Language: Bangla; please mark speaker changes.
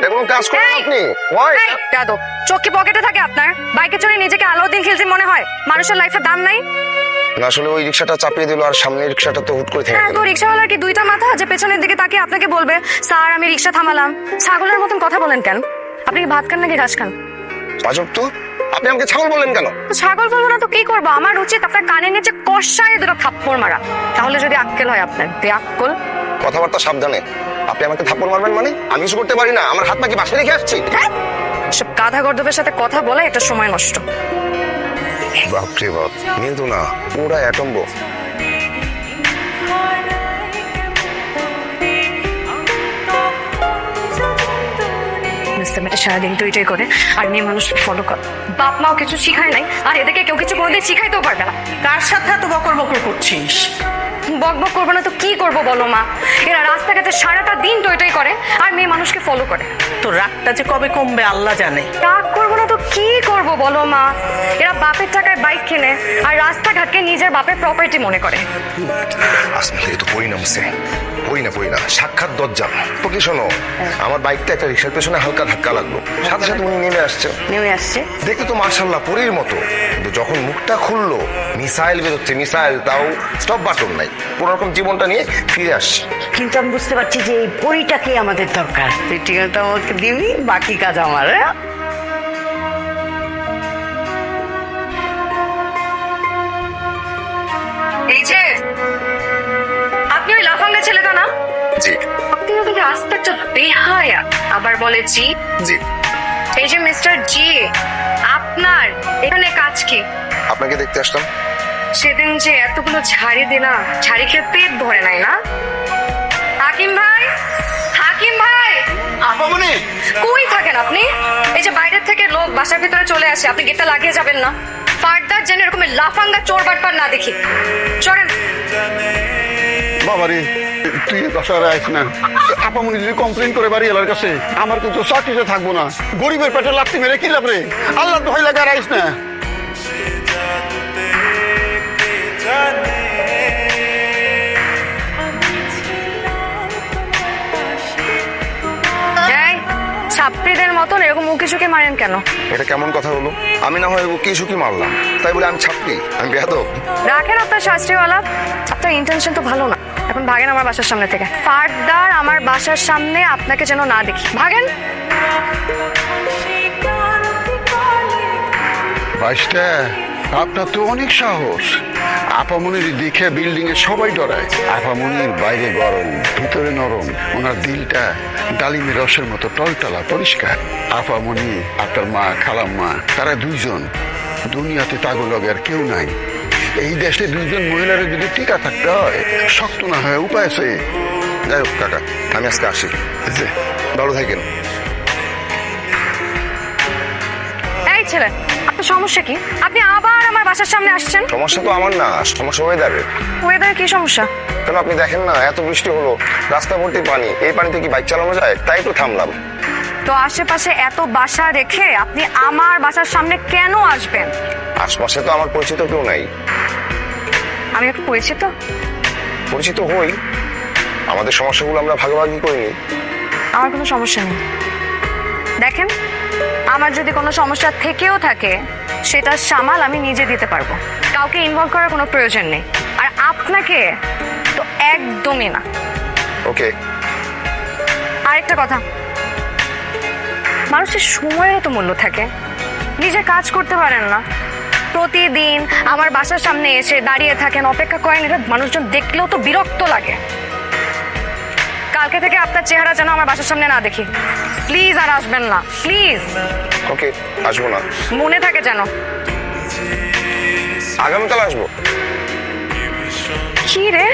Speaker 1: এটা কোনো কাজ করেন আপনি? ওই
Speaker 2: দাদু, চোখ কি পকেটে থাকে আপনার? বাইকে চড়ে নিজেকে আলাউদ্দিন খিলজি মনে হয়? মানুষের লাইফের দাম নাই?
Speaker 1: আসলে ওই রিকশাটা চাপিয়ে দিল আর সামনের রিকশাটা তো হুট করে থেমে
Speaker 2: হ্যাঁ,
Speaker 1: গেল।
Speaker 2: তো রিকশাওয়ালার কি দুইটা মাথা যে পেছনের দিকে তাকিয়ে আপনাকে বলবে স্যার আমি রিকশা থামালাম? ছাগলের মতন কথা বলেন কেন? আপনি কি ভাত খান নাকি ঘাস খান?
Speaker 1: আজব তো, আপনি আমাকে ছাগল বললেন কেন?
Speaker 2: তো ছাগল বলবো না তো কি করবো? আমার উচিত আপনার কানের নিচে কষায় দুটো থাপ্পড় মারা, তাহলে যদি আক্কেল হয় আপনার। বেআক্কেল।
Speaker 1: কথাবার্তা সাবধানে। আপনি আমাকে থাপ্পড় মারবেন মানে? আমি কিছু করতে পারি না? আমার হাত পা কি বাসায় রেখে আসছি?
Speaker 2: সব গাধা গর্দবের সাথে কথা বলে এটা সময় নষ্ট।
Speaker 1: বাপরে বাপ, কিন্তু না পুরা অ্যাটম বোম।
Speaker 2: সারাদিন টুইটাই করে আর মেয়ে মানুষ ফলো করে। বাপ মাও কিছু শিখায় নাই, আর এদেরকে কেউ কিছু কোনোদিন শিখাইতেও পারবে না।
Speaker 3: কার সাথে এত বকর বকর করছিস?
Speaker 2: বক বক করবো না তো কি করবো বলো মা? এরা রাস্তাঘাটে সারাটা দিন টইটই করে আর মেয়ে মানুষকে ফলো করে।
Speaker 3: তো রাগটা যে কবে কমবে আল্লাহ জানে।
Speaker 2: রাগ করবো না তো কি করবো বলো মা? এরা বাপের টাকায় বাইক কেনে আর রাস্তাঘাটকে নিজের বাপের প্রপার্টি মনে করে।
Speaker 1: আসলে তো পরিণাম সে পড়ি না সাক্ষাৎ দরজা। তো কি শোনো, আমার বাইকটা একটা রিক্সার পেছনে হালকা ধাক্কা লাগলো, সাথে সাথে উনি নেমে আসছে। দেখে তো মাশাআল্লাহ পরীর মতো, কিন্তু যখন মুখটা খুললো মিসাইল বেরোচ্ছে, মিসাইল, তাও স্টপ বাটন নাই। কোন রকম জীবনটা নিয়ে ফিরে আসছে।
Speaker 4: কিন্তু আমি বুঝতে পারছি যে এই পরিটাকে আমাদের দরকার। তুই ঠিকানাটা আমাকে দিবি, বাকি কাজ আমার। হ্যাঁ?
Speaker 2: এই যে আপনি ওই লাফাঙ্গা ছেলেটা না?
Speaker 1: জি
Speaker 2: আপনি ওদের রাস্তাটা বেহায়া, আবার বলে জি।
Speaker 1: জি।
Speaker 2: এই যে মিস্টার জি, আপনার এখানে কাজ কি?
Speaker 1: আপনাকে দেখতে আসলাম।
Speaker 2: সেদিন যে এতগুলো ঝাড়ি দিলাম, ঝাড়ি খেয়ে পেট ভরে নাই না? হাকিম ভাই, হাকিম ভাই,
Speaker 1: আপামনি
Speaker 2: কই থাকেন আপনি? এই যে বাইরের থেকে লোক বাসার ভিতরে চলে আসে, আপনি গেটটা লাগিয়ে যাবেন না? ফার্দার যেন এরকম লাফাঙ্গা চোর বাটপার না দেখি। চলেন।
Speaker 5: বাবারে, তুই দশারে আইস না। আপামনি যদি কমপ্লেন করে বাড়ি এলার কাছে, আমার কিন্তু চাকরিতে থাকবো না। গরিবের পেটে লাত্তি মেরে কি লাভ রে? আল্লাহ ভয় লাগে আর আইস না।
Speaker 2: এই ছাত্রীদের মতন এরকম মুখে চুকে মারেন কেন?
Speaker 1: এটা কেমন কথা হলো? আমি না হয় ওকে সুখী মারলাম, তাই বলে আমি ছাত্রী, আমি বেয়াদব?
Speaker 2: রাখেন আপনার শাস্ত্রীওয়ালা, আপনার ইন্টেনশন তো ভালো না। এখন ভাগেন আমার বাসার সামনে থেকে। ফার্দার আমার বাসার সামনে আপনাকে যেন না দেখি। ভাগেন।
Speaker 5: বাইশটা, আপনার তো অনেক সাহস। আপামনির দেখে বিল্ডিং এ সবাই ডরায়। আপামনির বাইরে গরম, ভিতরে নরম। ওনার দিলটা ডালিমের রসের মতো টলটলা পরিষ্কার। আপামনি, আপনার মা, খালাম্মা, তারা দুইজন। দুনিয়াতে তাগুলগ আর কেউ নাই। এই দেশে দুইজন মহিলারা যদি টিকা থাকতে হয়, শক্ত না হয় উপায় আছে।
Speaker 1: যাই হোক কাকা, আমি আজকে আসি।
Speaker 5: যে
Speaker 1: ভালো থাকেন।
Speaker 2: এই ছেলে, আপনার সমস্যা কি? আপনি আবার আমার বাসার সামনে আসছেন।
Speaker 1: সমস্যা তো আমার না, সমস্যা ওয়েদারের।
Speaker 2: ওয়েদার কি সমস্যা?
Speaker 1: কেন আপনি দেখেন না, এত বৃষ্টি হলো, রাস্তা ভর্তি পানি, এই পানিতে কি বাইক চালানো যায়? তাই তো থামলাম।
Speaker 2: তো আশেপাশে এত বাসা রেখে আপনি আমার বাসার সামনে কেন আসবেন?
Speaker 1: আশপাশে তো আমার পরিচিত কেউ নাই।
Speaker 2: আমি একটু পরিচিত।
Speaker 1: পরিচিত হই, আমাদের সমস্যাগুলো আমরা ভাগাভাগি করিনি।
Speaker 2: আমার কোনো সমস্যা নেই। দেখেন, আমার যদি কোনো সমস্যা থেকেও থাকে সেটা সামাল আমি নিজে দিতে পারবো, কাউকে ইনভলভ করার কোনো প্রয়োজন নেই। আর আপনাকে তো একদমই না।
Speaker 1: ওকে।
Speaker 2: আরেকটা কথা, মানুষের সময়েরও তো মূল্য থাকে। নিজে কাজ করতে পারেন না, প্রতিদিন আমার বাসার সামনে এসে দাঁড়িয়ে থাকেন, অপেক্ষা করেন, এটা মানুষজন দেখলেও তো বিরক্ত লাগে। কালকে থেকে আপনার চেহারা যেন আমার বাসার সামনে না দেখি। প্লিজ আর আসবেন না, প্লিজ।
Speaker 1: ওকে, আসবো না।
Speaker 2: মনে থাকে যেন।
Speaker 1: আগামীকাল আসবো।
Speaker 2: কি রে?